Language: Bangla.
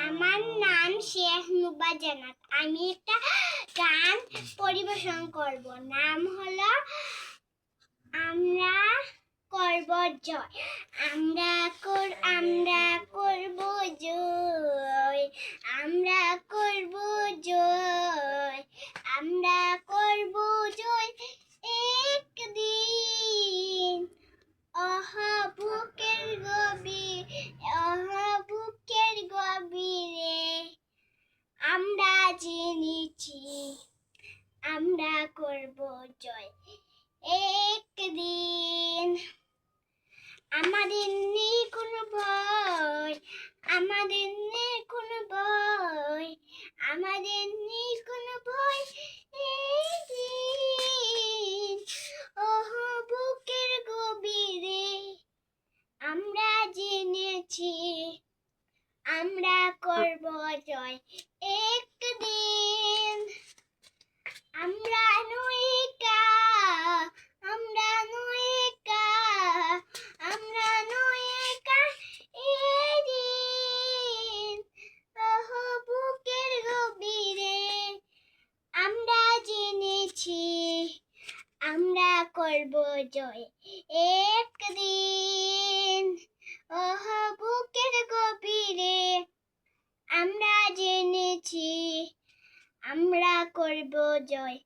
আমার নাম শেখ নুবা জান্নাত। আমি একটা গান পরিবেশন করব, নাম হলো আমরা করব জয়। আমরা করব জয়, আমরা করব জয়, আমরা করব জয় একদিন। বুকের গভীরে আমরা জেনেছি আমরা করব জয় একদিন। আমাদের নেই কোনো ভয়, আমাদের নেই কোনো ভয়, আমাদের নেই কোনো ভয় একদিন। বুকের গভীরে আমরা জেনেছি আমরা করব জয় একদিন। আমরা নই একা, আমরা নই একা, আমরা নই একা এদিন। বুকের গভীরে আমরা জেনেছি আমরা করব জয় একদিন। বুকের গভীরে আমরা জেনেছি আমরা করব জয়।